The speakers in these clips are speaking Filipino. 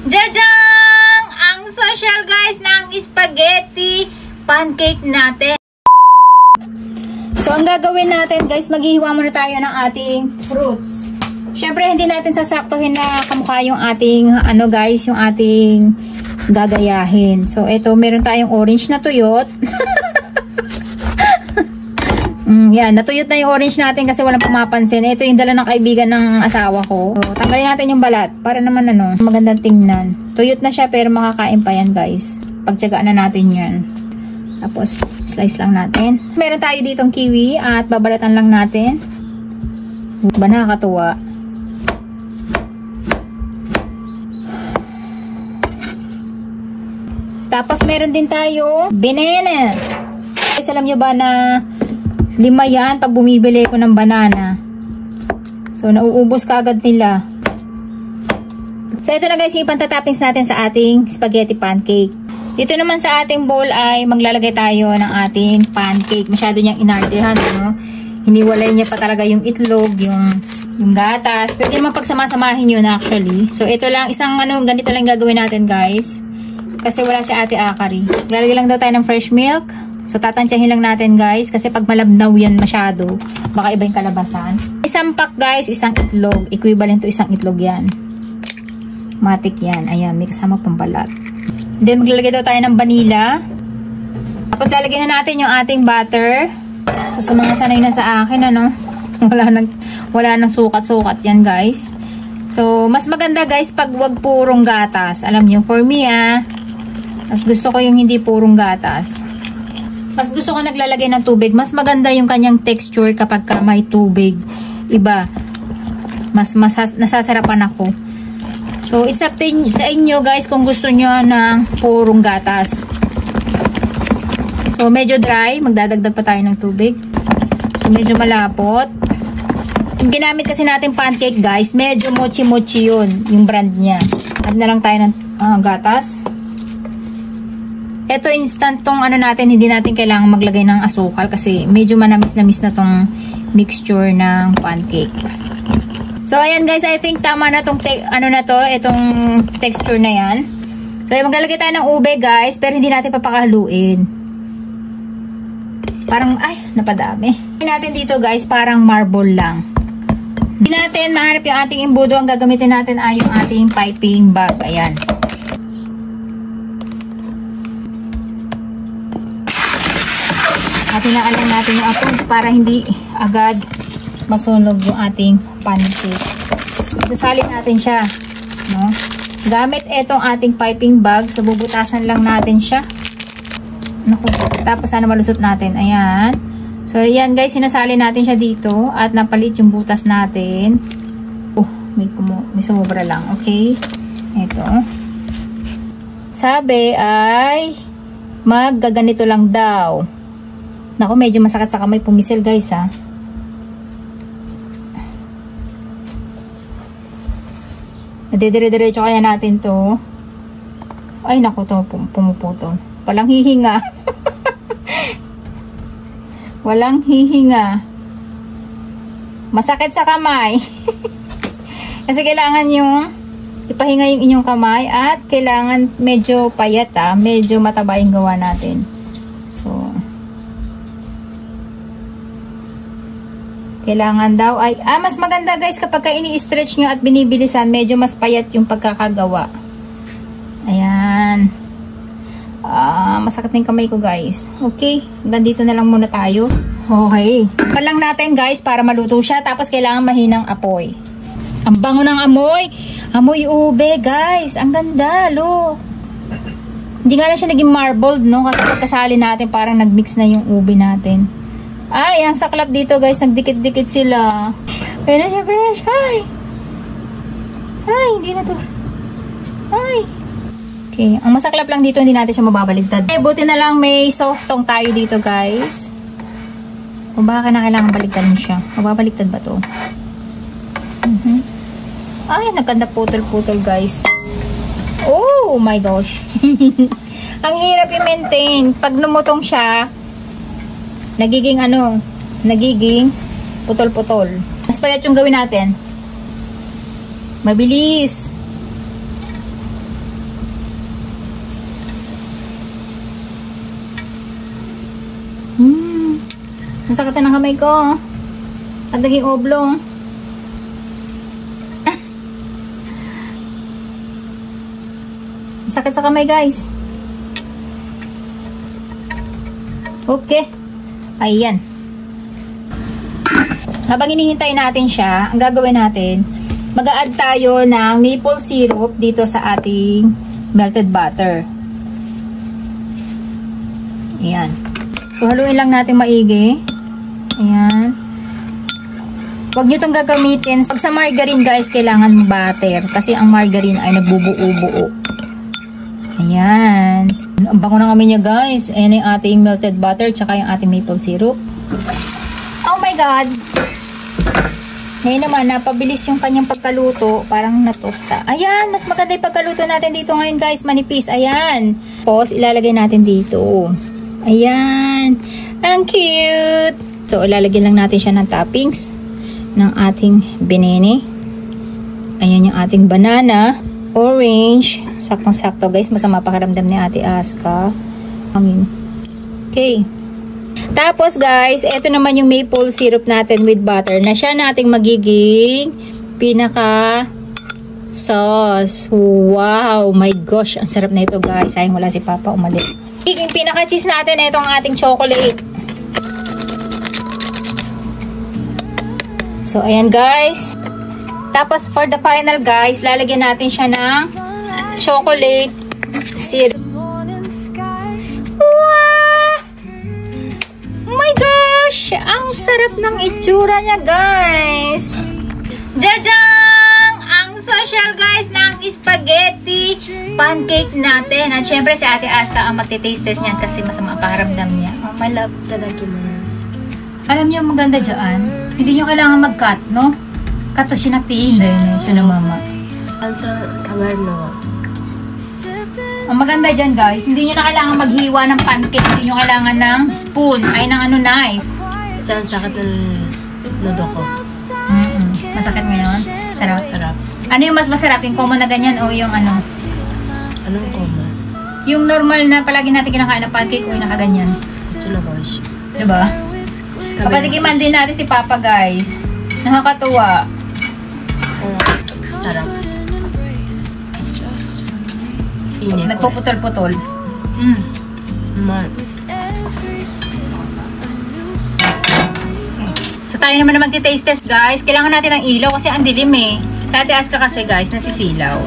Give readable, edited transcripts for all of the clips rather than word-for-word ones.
Jajang! Ang social guys ng spaghetti pancake natin. So, ang gagawin natin guys, maghihiwa muna tayo ng ating fruits. Syempre, hindi natin sasaktuhin na kamukha yung ating, guys, yung ating gagayahin. So, ito, meron tayong orange na tuyot. Yan, natuyot na yung orange natin kasi walang pumapansin. Ito yung dala ng kaibigan ng asawa ko. So, tanggalin natin yung balat para naman magandang tingnan. Tuyot na siya pero makakain pa yan guys. Pagtiyagaan na natin yan. Tapos, slice lang natin. Meron tayo ditong kiwi at babalatan lang natin. Ba, nakakatuwa. Tapos, meron din tayo banana. Guys, alam nyo ba na 5 yan pag bumibili ko ng banana. So, nauubos ka agad nila. So, ito na guys yung pantatoppings natin sa ating spaghetti pancake. Dito naman sa ating bowl ay maglalagay tayo ng ating pancake. Masyado niyang inartehan, no? Hiniwalay niya pa talaga yung itlog, yung gatas. Pwede naman pagsama-samahin yun actually. So, ito lang, isang ganito lang gagawin natin guys. Kasi wala si Ate Akari. Lalagay lang daw tayo ng fresh milk. So, tatansyahin lang natin guys. Kasi pag malabnaw yan masyado, baka iba yung kalabasan. Isang pack guys, isang itlog. Equivalent to isang itlog yan. Matik yan. Ayan, may kasama pang balat. Then, maglalagay daw tayo ng vanilla. Tapos, lalagyan na natin yung ating butter. So, sa mga sanay na sa akin, wala nang sukat-sukat yan guys. So, mas maganda guys pag wag purong gatas. Alam nyo, for me mas gusto ko yung hindi purong gatas. Mas gusto ko naglalagay ng tubig. Mas maganda yung kanyang texture kapag may tubig. Iba. Mas nasasarapan ako. So, it's up to sa inyo guys kung gusto nyo ng purong gatas. So, medyo dry. Magdadagdag pa tayo ng tubig. So, medyo malapot. Yung ginamit kasi natin pancake guys, medyo mochi-mochi yun. Yung brand niya. Add na lang tayo ng gatas. Ito instant tong natin, hindi natin kailangan maglagay ng asukal kasi medyo manamis-namis na tong mixture ng pancake. So ayan guys, I think tama na tong itong texture na yan. So maglalagay tayo ng ube guys, pero hindi natin papakaluin. Parang napadami. Natin dito guys, parang marble lang. Hindi natin mahanap yung ating imbudo, ang gagamitin natin ay yung ating piping bag. Ayan. At inaalam natin yung apoy para hindi agad masunog yung ating pancake. Sasalin natin siya. No? Gamit itong ating piping bag. So, bubutasan lang natin siya. Naku. Tapos, malusot natin. Ayan. So, ayan guys. Sinasalin natin siya dito. At napalit yung butas natin. May sumubra lang. Okay. Ito. Sabi ay maggaganito lang daw. Naku, medyo masakit sa kamay pumisil guys Dire-diretso kaya natin to. Ay naku, to pumuputol. Walang hihinga. Walang hihinga. Masakit sa kamay. Kasi kailangan yung ipahinga yung inyong kamay at kailangan medyo payat medyo mataba yung gawa natin. So kailangan daw ay, mas maganda guys kapag ini-stretch nyo at binibilisan, medyo mas payat yung pagkakagawa. Ayan. Masakit na yung kamay ko guys. Okay, hanggang dito na lang muna tayo. Okay. Palang natin guys para maluto siya, tapos kailangan mahinang apoy. Ang bango ng amoy. Amoy ube guys. Ang ganda, look. Hindi nga lang siya naging marbled, no? Kasi pagkasali natin, parang nagmix na yung ube natin. Ay, ang saklap dito guys, nagdikit-dikit sila. Pwede siya, fresh. Ay, hindi na to. Ay. Okay, ang masaklap lang dito, hindi natin siya mababaligtad. Okay, buti na lang may soft tong tayo dito guys. Kung baka na kailangan baligtad siya. Mababaligtad ba to? Ay, nagkanda putol-putol guys. Oh my gosh. Ang hirap i-maintain. Pag lumutong siya, nagiging putol-putol. Mas payat yung gawin natin. Mabilis. Ang sakit na ng kamay ko. At naging oblong. Ang sakit sa kamay, guys. Okay. Ayan. Habang hinihintay natin siya, ang gagawin natin, mag-a-add tayo ng maple syrup dito sa ating melted butter. Ayan. So, haluin lang natin maigi. Ayan. Huwag nyo itong gagamitin. Pag sa margarine, guys, kailangan butter. Kasi ang margarine ay nagbubuo-buo. Ayan. Ang bango ng amoy niya, guys. Ayan yung ating melted butter tsaka yung ating maple syrup. Oh my God! Ngayon naman, napabilis yung kanyang pagkaluto. Parang natosta. Ayan, mas maganda yung pagkaluto natin dito ngayon, guys. Manipis. Ayan. Tapos, ilalagay natin dito. Ayan. Ang cute! So, ilalagyan lang natin siya ng toppings ng ating benene. Ayan yung ating banana. Orange. Saktong-sakto, guys. Masama pakiramdam ni Ate Aska. Okay. Tapos, guys, ito naman yung maple syrup natin with butter na siya nating magiging pinaka sauce. Wow! My gosh! Ang sarap na ito, guys. Sayang wala si Papa umalis. Magiging pinaka cheese natin itong ating chocolate. So, ayan, guys. Tapos, for the final, guys, lalagyan natin siya ng chocolate syrup. Wow! Oh my gosh! Ang sarap ng itsura niya, guys! Jajang! Ang social, guys, ng spaghetti pancake natin. At syempre, si Ate Aska ang magtitaste test niyan kasi masama ang pakiramdam niya. Oh, my love. Alam niyo, maganda dyan. Hindi niyo kailangan mag-cut, no? Kato sinaktiin din sa mama. Ang maganda dyan, guys, hindi nyo na kailangan maghiwa ng pancake. Hindi nyo kailangan ng spoon. Ay, ng ano, knife. Saan sakit ng nodo ko? Masakit ngayon? Sarap? Sarap. Ano yung mas masarap? Yung common na ganyan o yung ano? Anong common? Yung normal na palagi natin kinakain ng pancake o yung nakaganyan. Ito na, guys. Diba? Kapatikiman din natin si Papa, guys. Nakakatuwa. Sarap. Init. Nagpuputol-putol. So tayo naman na magti-taste test, guys. Kailangan natin ng ilaw kasi ang dilim eh. Ate Aska kasi, guys, nasisilaw.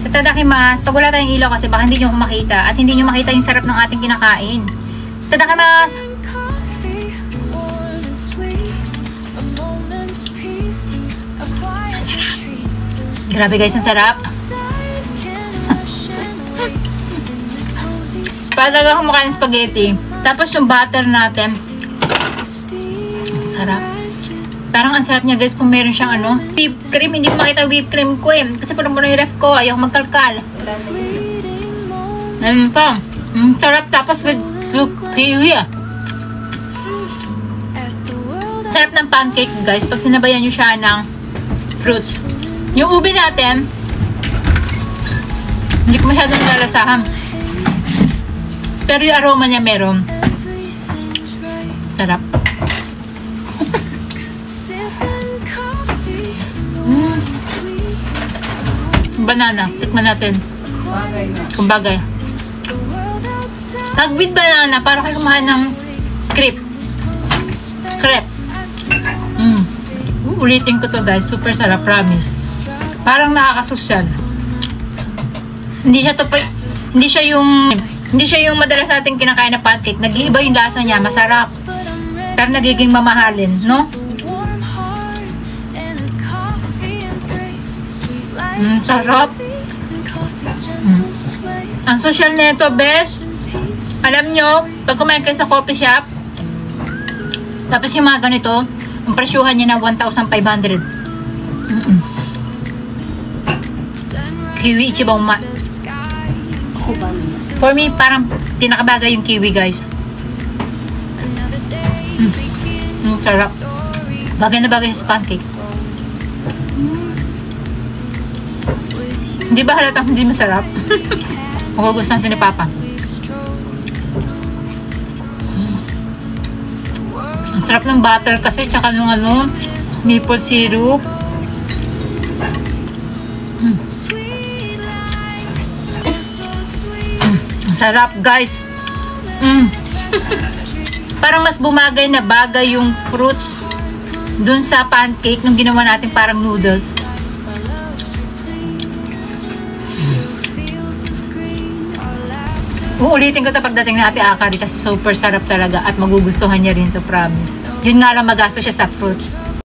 Sa tadakimasu, pag wala tayong ilaw kasi baka hindi nyo makita at hindi nyo makita yung sarap ng ating kinakain. Tadakimasu! Grabe, guys, ang sarap. Palaga akong makain ng spaghetti. Tapos yung butter natin. Ang sarap. Parang ang sarap niya, guys, kung meron siyang ano, whipped cream. Hindi ko makita whipped cream ko eh. Kasi parang yung ref ko. Ayaw magkalkal. Ayun pa. Sarap. Tapos with kiwi ah. Sarap ng pancake, guys. Pag sinabayan nyo siya ng fruits. Yung ube natin, hindi ko masyadong nalalasahan. Pero yung aroma niya meron. Sarap. Banana. Tikman natin. Kung bagay. Tag with banana, para kayo kumain ng crepe. Crepe. Ulitin ko to, guys. Super sarap, promise. Parang nakakasosyal. Hindi siya yung madalas natin kinakain na pancake. Nag-iiba yung lasa niya, masarap. Pero nagiging mamahalin, no? Sarap. Ang social nito, best. Alam nyo, pag kumain kayo sa coffee shop, tapos yung mga ganito, ang presyuhan niya na 1,500. Kiwi ichibang for me, parang tinakabagay yung kiwi, guys. Sarap. Bagay na bagay sa pancake. Hindi ba halatang hindi masarap? Magugustuhan ito ni Papa. Sarap ng butter kasi, tsaka nung ano, maple syrup. Ang sarap, guys. Parang mas bumagay na bagay yung fruits dun sa pancake nung ginawa natin parang noodles. Uulitin ko ito pagdating na Ate Akari kasi super sarap talaga at magugustuhan niya rin to, promise. Yun nga lang, magasto siya sa fruits.